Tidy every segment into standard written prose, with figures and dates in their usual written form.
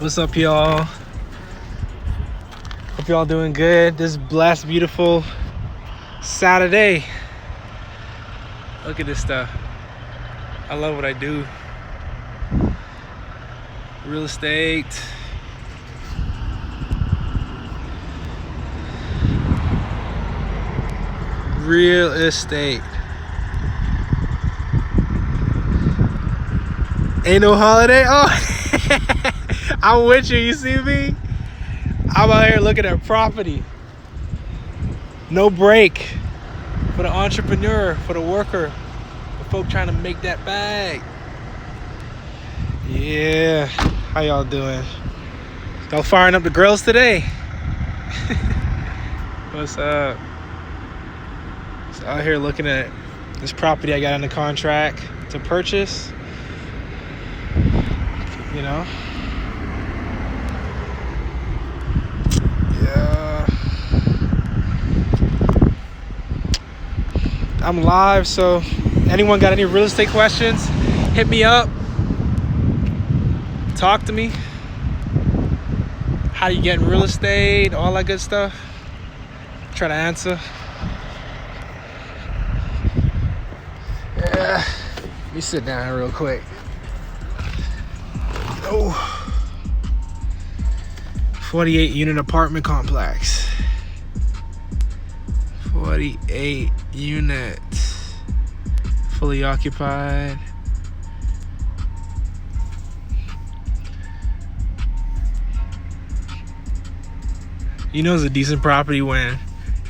What's up, y'all? Hope y'all doing good. This blessed, beautiful Saturday. Look at this stuff. I love what I do. Real estate. Real estate. Ain't no holiday? Oh, I'm with you. You see me? I'm out here looking at property. No break for the entrepreneur, for the worker, the folk trying to make that bag. Yeah. How y'all doing? Y'all firing up the grills today? What's up? So out here looking at this property I got under contract to purchase. You know? Yeah. I'm live, so anyone got any real estate questions? Hit me up. Talk to me. How you get in real estate, all that good stuff. Try to answer. Yeah. Let me sit down real quick. Oh. 48 unit apartment complex. 48 units. Fully occupied. You know it's a decent property when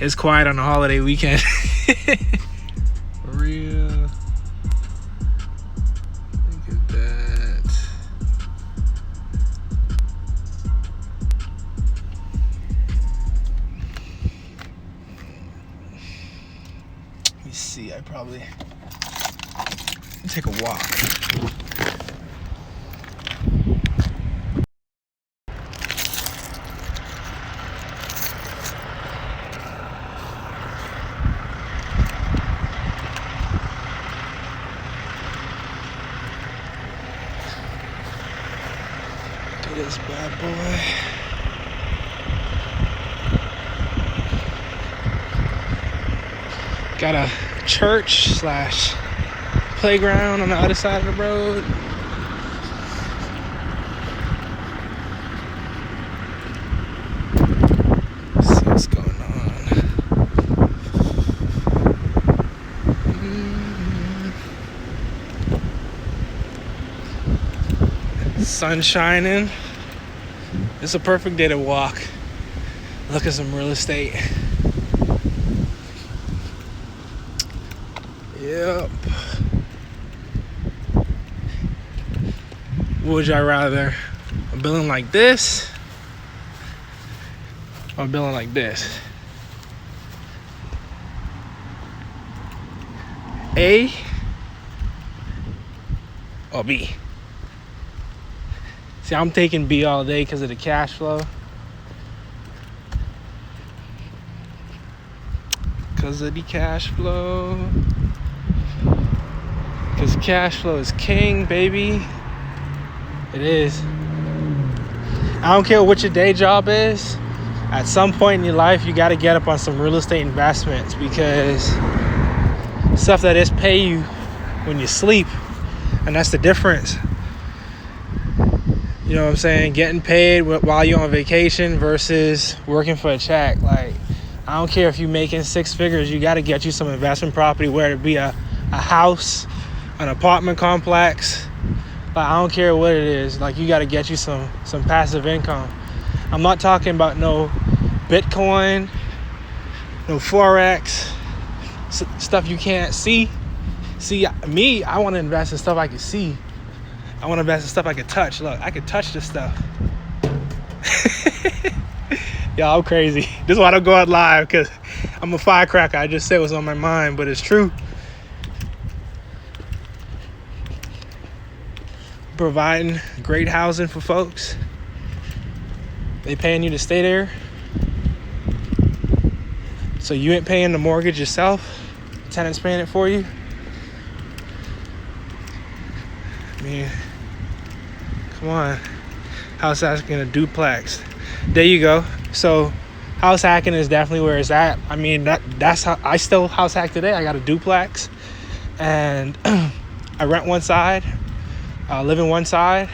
it's quiet on a holiday weekend. For real. Look at that. Let me see, I probably take a walk. This bad boy. Got a church slash playground on the other side of the road. Let's see what's going on. Sun shining. It's a perfect day to walk. Look at some real estate. Yep. What would y'all rather? A building like this or a building like this? A or B? See, I'm taking B all day because of the cash flow. Because of the cash flow. Because cash flow is king, baby. It is. I don't care what your day job is. At some point in your life, you got to get up on some real estate investments because stuff that is pay you when you sleep. And that's the difference. You know what I'm saying? Getting paid while you're on vacation versus working for a check. Like, I don't care if you're making six figures, you got to get you some investment property, whether it be a house, an apartment complex. Like, I don't care what it is. Like, you got to get you some passive income. I'm not talking about no Bitcoin, no Forex, stuff you can't see. See, me, I want to invest in stuff I can see. I want to invest in stuff I can touch. Look, I can touch this stuff. Y'all, I'm crazy. This is why I don't go out live, because I'm a firecracker. I just said what's on my mind, but it's true. Providing great housing for folks. They paying you to stay there. So you ain't paying the mortgage yourself. Tenant's paying it for you. I mean, come on. House hacking a duplex. There you go. So house hacking is definitely where it's at. I mean, that's how I still house hack today. I got a duplex, and I rent one side, live in one side,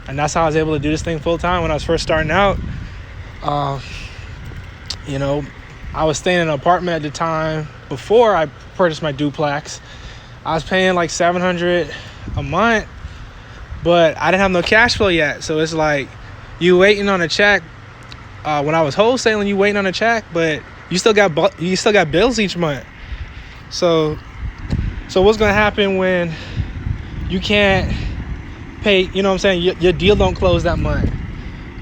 and that's how I was able to do this thing full time when I was first starting out. You know, I was staying in an apartment at the time before I purchased my duplex. I was paying like $700 a month, but I didn't have no cash flow yet. So it's like you waiting on a check. When I was wholesaling, you waiting on a check, but you still got bills each month. So what's gonna happen when you can't pay? You know what I'm saying? Your deal don't close that month.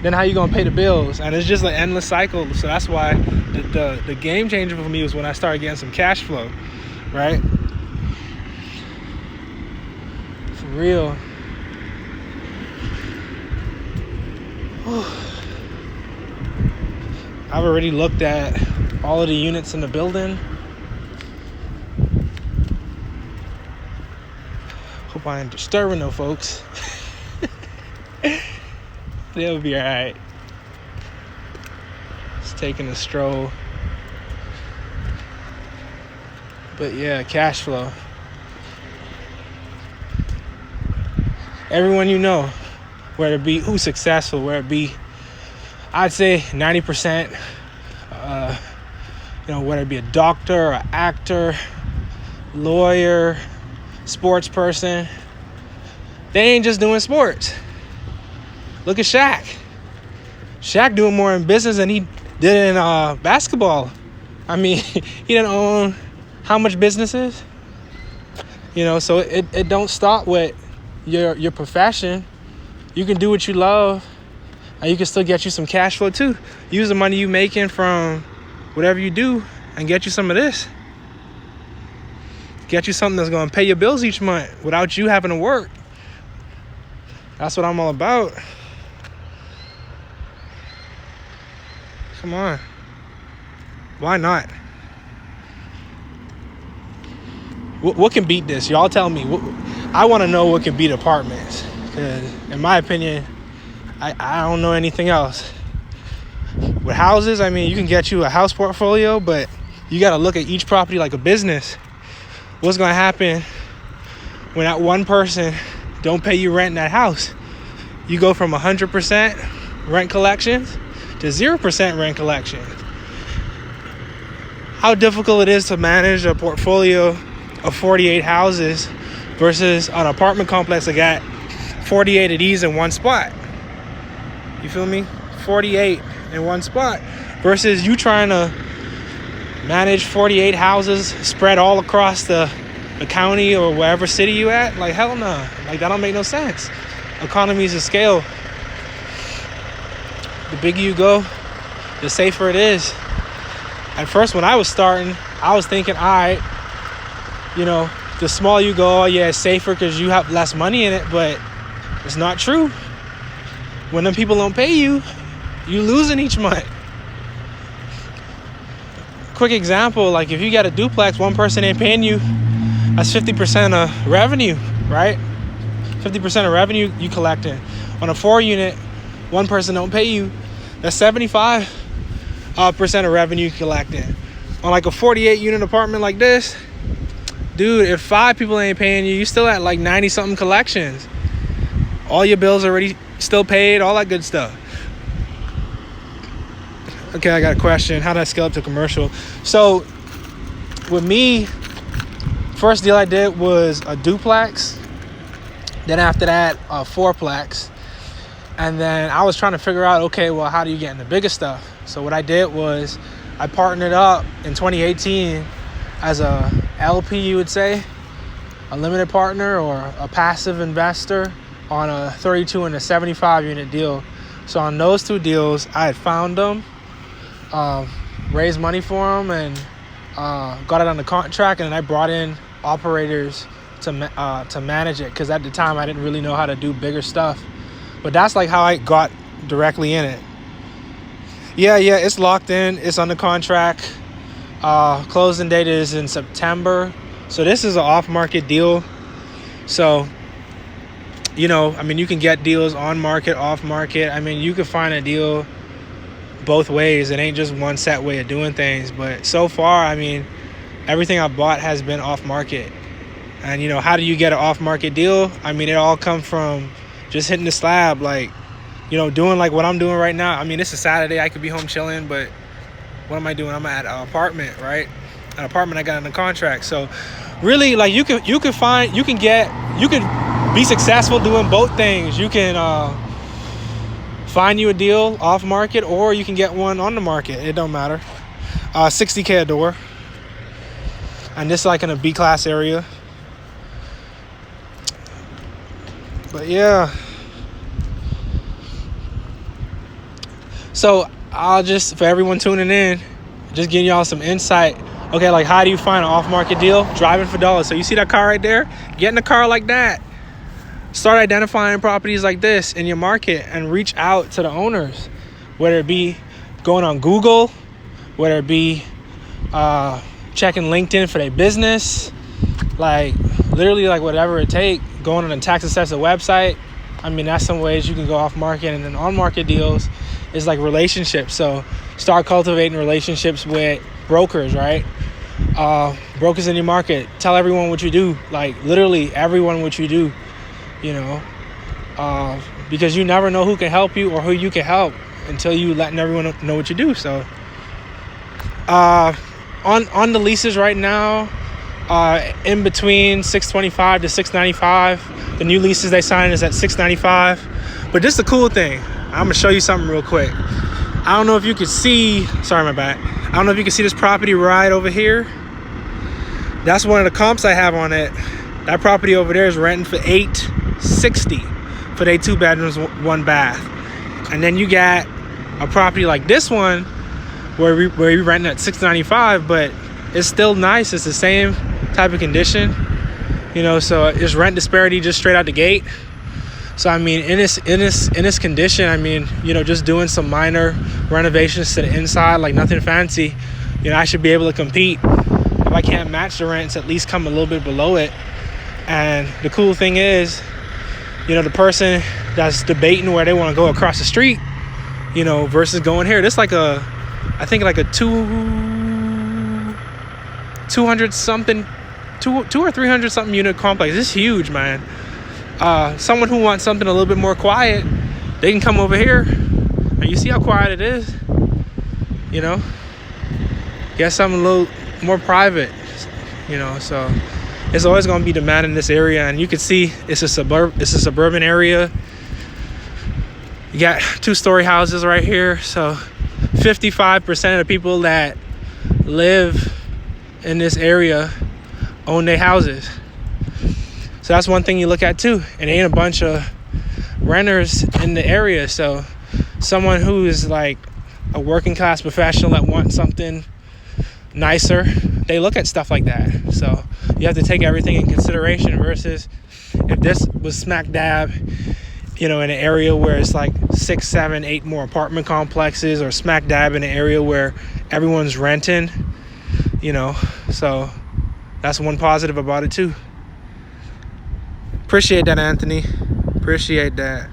Then how you gonna pay the bills? And it's just an endless cycle. So that's why the game changer for me was when I started getting some cash flow, right? For real. I've already looked at all of the units in the building. Hope I ain't disturbing no folks. They'll be alright. Just taking a stroll. But yeah, cash flow. Everyone you know, whether it be who's successful, whether it be, I'd say 90%, whether it be a doctor, an actor, lawyer, sports person, they ain't just doing sports. Look at Shaq. Shaq doing more in business than he did in basketball. I mean, he didn't own how much businesses? So it don't stop with your profession. You can do what you love, and you can still get you some cash flow too. Use the money you making from whatever you do and get you some of this. Get you something that's going to pay your bills each month without you having to work. That's what I'm all about. Come on. Why not? What can beat this? Y'all tell me. I want to know what can beat apartments. Because in my opinion, I don't know anything else. With houses, I mean, you can get you a house portfolio, but you got to look at each property like a business. What's going to happen when that one person don't pay you rent in that house? You go from 100% rent collections to 0% rent collection. How difficult it is to manage a portfolio of 48 houses versus an apartment complex that got 48 of these in one spot. You feel me? 48 in one spot versus you trying to manage 48 houses spread all across the county or wherever city you at. Like, hell no. Like, that don't make no sense. Economies of scale. The bigger you go, the safer it is. At first, when I was starting, I was thinking, all right, the smaller you go, yeah, it's safer because you have less money in it, but it's not true. When them people don't pay you, you losing each month. Quick example, like if you got a duplex, one person ain't paying you, that's 50% of revenue, right? 50% of revenue you collecting. On a 4-unit, one person don't pay you, that's 75% of revenue collecting. On like a 48-unit apartment like this, dude, if 5 people ain't paying you, you still at like 90-something collections. All your bills already still paid, all that good stuff. Okay, I got a question. How did I scale up to commercial? So with me, first deal I did was a duplex. Then after that, a 4-plex. And then I was trying to figure out, okay, well, how do you get into bigger stuff? So what I did was I partnered up in 2018 as a LP, you would say, a limited partner or a passive investor on a 32 and a 75 unit deal. So on those 2 deals, I had found them, raised money for them, and got it on the contract, and then I brought in operators to manage it, because at the time I didn't really know how to do bigger stuff. But that's like how I got directly in it. Yeah, it's locked in. It's under contract. Closing date is in September. So this is an off-market deal. So you know, I mean, you can get deals on market, off market. I mean, you can find a deal both ways. It ain't just one set way of doing things. But so far, I mean, everything I bought has been off market. And, you know, how do you get an off market deal? I mean, it all comes from just hitting the slab, like, you know, doing like what I'm doing right now. I mean, it's a Saturday, I could be home chilling, but what am I doing? I'm at an apartment, right? An apartment I got in a contract. So really, like, you can be successful doing both things. You can find you a deal off market, or you can get one on the market. It don't matter. $60K a door, and this is like in a B class area. But yeah, so I'll just, for everyone tuning in, just giving y'all some insight. Okay, like, how do you find an off-market deal? Driving for dollars. So you see that car right there? Get in a car like that. Start identifying properties like this in your market and reach out to the owners, whether it be going on Google, whether it be checking LinkedIn for their business, like literally like whatever it take, going on a tax assessor website. I mean, that's some ways you can go off market. And then on market deals is like relationships. So start cultivating relationships with brokers, right? Brokers in your market. Tell everyone what you do, like literally everyone what you do, you know, because you never know who can help you or who you can help until you letting everyone know what you do. So on the leases right now, in between $625 to $695. The new leases they sign is at $695. But this is the cool thing. I'm gonna show you something real quick. I don't know if you can see, sorry, my bad. I don't know if you can see this property right over here. That's one of the comps I have on it. That property over there is renting for $860 for their 2 bedrooms, 1 bath. And then you got a property like this one where we renting at $695, but it's still nice. It's the same type of condition, you know, so it's rent disparity just straight out the gate. So I mean, in this condition, I mean, you know, just doing some minor renovations to the inside, like nothing fancy, you know, I should be able to compete. If I can't match the rents, at least come a little bit below it. And the cool thing is, you know, the person that's debating where they want to go across the street, you know, versus going here, this like a, I think like a 200 something, 200 or 300 something unit complex. It's huge, man. Someone who wants something a little bit more quiet, they can come over here, and you see how quiet it is, you know, get something a little more private, you know. So it's always going to be demand in this area, and you can see it's a suburban area. You got 2-story houses right here. So 55% of the people that live in this area own their houses. So that's one thing you look at too. It ain't a bunch of renters in the area. So someone who is like a working class professional that wants something nicer, they look at stuff like that. So you have to take everything in consideration, versus if this was smack dab, you know, in an area where it's like 6, 7, 8 more apartment complexes, or smack dab in an area where everyone's renting, you know. So that's one positive about it too. Appreciate that, Anthony. Appreciate that.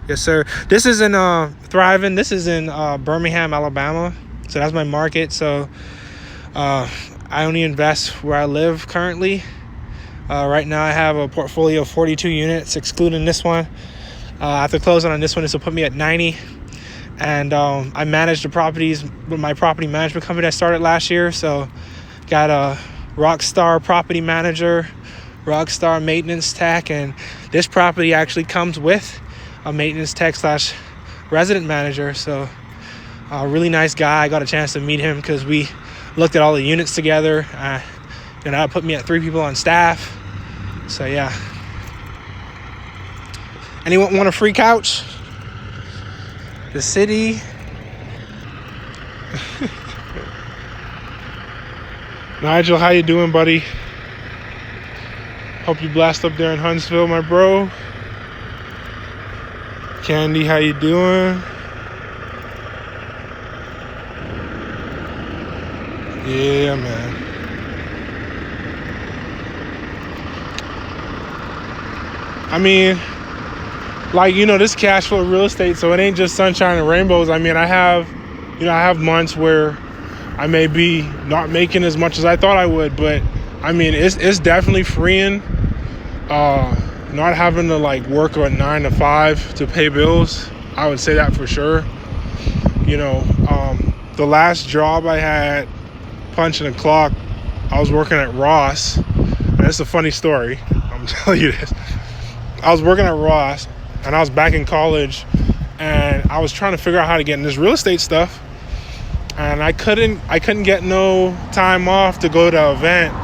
Yes, sir. This is in Thriving. This is in Birmingham, Alabama. So that's my market. So I only invest where I live currently. Right now I have a portfolio of 42 units, excluding this one. After closing on this one, this will put me at 90. And I manage the properties with my property management company that started last year. So got a Rockstar property manager, Rockstar maintenance tech, and this property actually comes with a maintenance tech / resident manager. So a really nice guy. I got a chance to meet him because we looked at all the units together. And that put me at 3 people on staff. So yeah. Anyone want a free couch? The city. Nigel, how you doing, buddy? Hope you blast up there in Huntsville, my bro. Candy, how you doing? Yeah, man. I mean, like, this cash flow real estate, so it ain't just sunshine and rainbows. I mean, I have months where I may be not making as much as I thought I would, but I mean, it's definitely freeing, not having to like work a 9 to 5 to pay bills. I would say that for sure. The last job I had, punching a clock, I was working at Ross, and it's a funny story. I'm telling you this. I was working at Ross, and I was back in college, and I was trying to figure out how to get in this real estate stuff, and I couldn't get no time off to go to an event.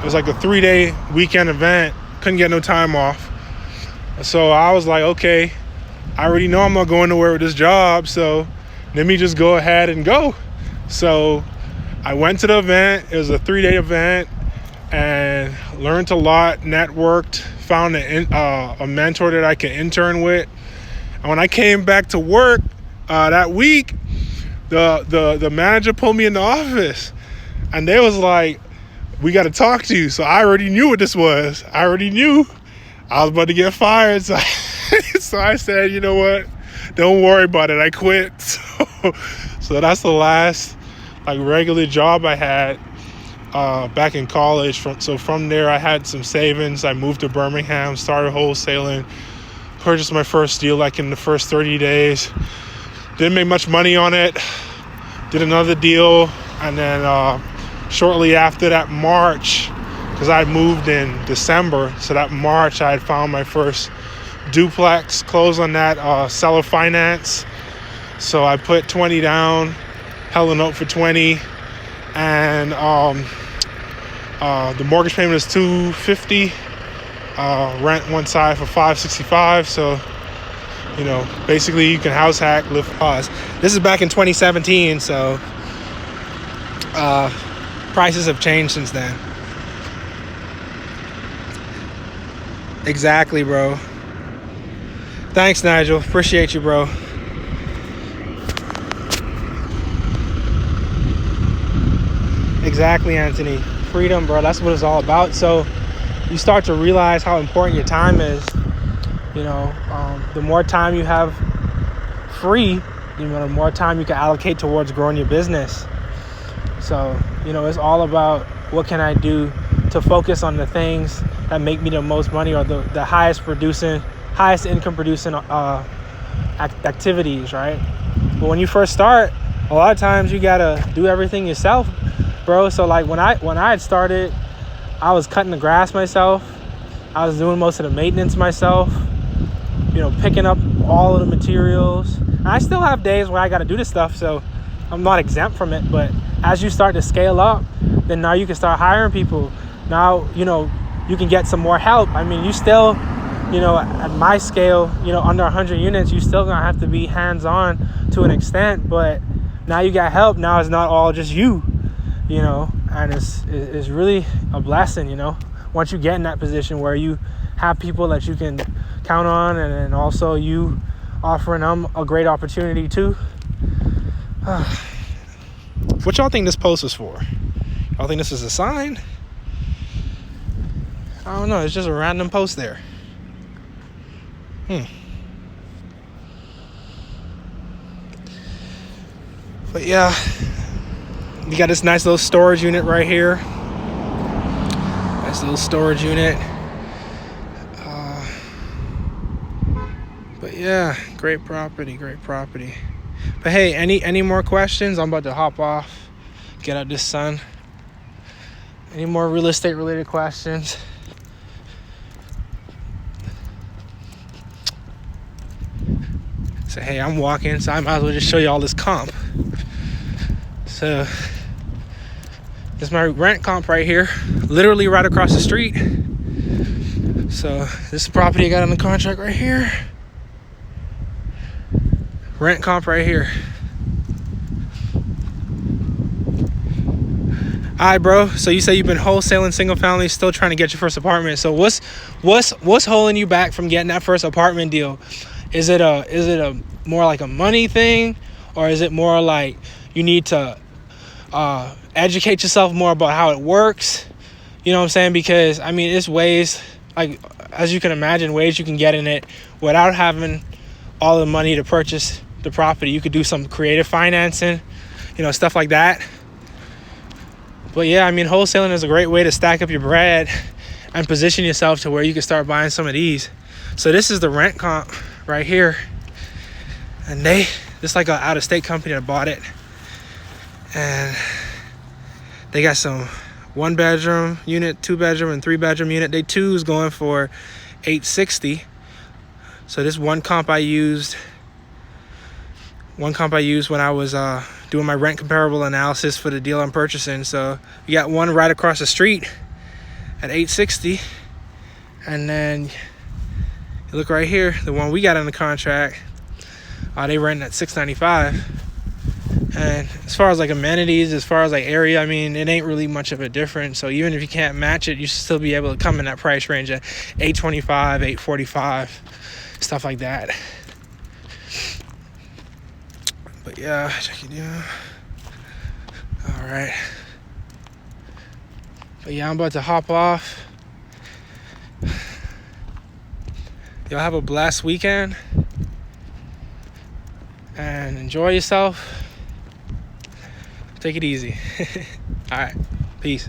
It was like a 3-day weekend event. Couldn't get no time off. So I was like, okay, I already know I'm not going nowhere with this job, so let me just go ahead and go. So I went to the event. It was a 3-day event, and learned a lot, networked, found a mentor that I could intern with. And when I came back to work that week, the manager pulled me in the office, and they was like, we got to talk to you. So I already knew what this was. I already knew I was about to get fired. So I said, you know what? Don't worry about it. I quit. So that's the last like regular job I had back in college. From there, I had some savings. I moved to Birmingham, started wholesaling, purchased my first deal like in the first 30 days. Didn't make much money on it. Did another deal, and then shortly after that, March, because I moved in December, so that March I had found my first duplex, closed on that seller finance. So I put 20 down, held a note for 20, and the mortgage payment is $250. Rent one side for $565. So basically you can house hack, live pause. This is back in 2017, so prices have changed since then. Exactly, bro. Thanks, Nigel. Appreciate you, bro. Exactly, Anthony. Freedom, bro. That's what it's all about. So you start to realize how important your time is. The more time you have free, the more time you can allocate towards growing your business. So, it's all about what can I do to focus on the things that make me the most money, or the highest income producing activities, right? But when you first start, a lot of times you gotta do everything yourself, bro. So like when I had started, I was cutting the grass myself. I was doing most of the maintenance myself, picking up all of the materials. And I still have days where I got to do this stuff, so I'm not exempt from it. But as you start to scale up, then now you can start hiring people. Now, you can get some more help. I mean, you still, at my scale, under 100 units, you still gonna have to be hands-on to an extent. But now you got help. Now it's not all just you, and it's really a blessing, once you get in that position where you have people that you can count on, and then also you offering them a great opportunity too. What y'all think this post was for? Y'all think this is a sign? I don't know. It's just a random post there. But yeah, you got this nice little storage unit right here. Nice little storage unit. But yeah, great property. But hey, any more questions? I'm about to hop off, get out this sun. Any more real estate related questions? So hey, I'm walking, so I might as well just show you all this comp. So this is my rent comp right here, literally right across the street. So this is the property I got on the contract right here. Rent comp right here. All right, bro. So you say you've been wholesaling single family, still trying to get your first apartment. So what's holding you back from getting that first apartment deal? Is it a more like a money thing, or is it more like you need to educate yourself more about how it works? You know what I'm saying? Because I mean, it's ways, like as you can imagine, ways you can get in it without having all the money to purchase the property. You could do some creative financing, stuff like that. But yeah, I mean, wholesaling is a great way to stack up your bread and position yourself to where you can start buying some of these. So this is the rent comp right here. And this like an out-of-state company that bought it. And they got some 1-bedroom unit, 2-bedroom, and 3-bedroom unit. Day 2 is going for $860. So this one comp I used when I was doing my rent comparable analysis for the deal I'm purchasing. So you got one right across the street at $860, and then you look right here, the one we got on the contract, they rent at $695. And as far as like amenities, as far as like area, I mean, it ain't really much of a difference. So even if you can't match it, you should still be able to come in that price range at $825, $845, stuff like that. But yeah, check it out. All right. But yeah, I'm about to hop off. Y'all have a blessed weekend and enjoy yourself. Take it easy. All right. Peace.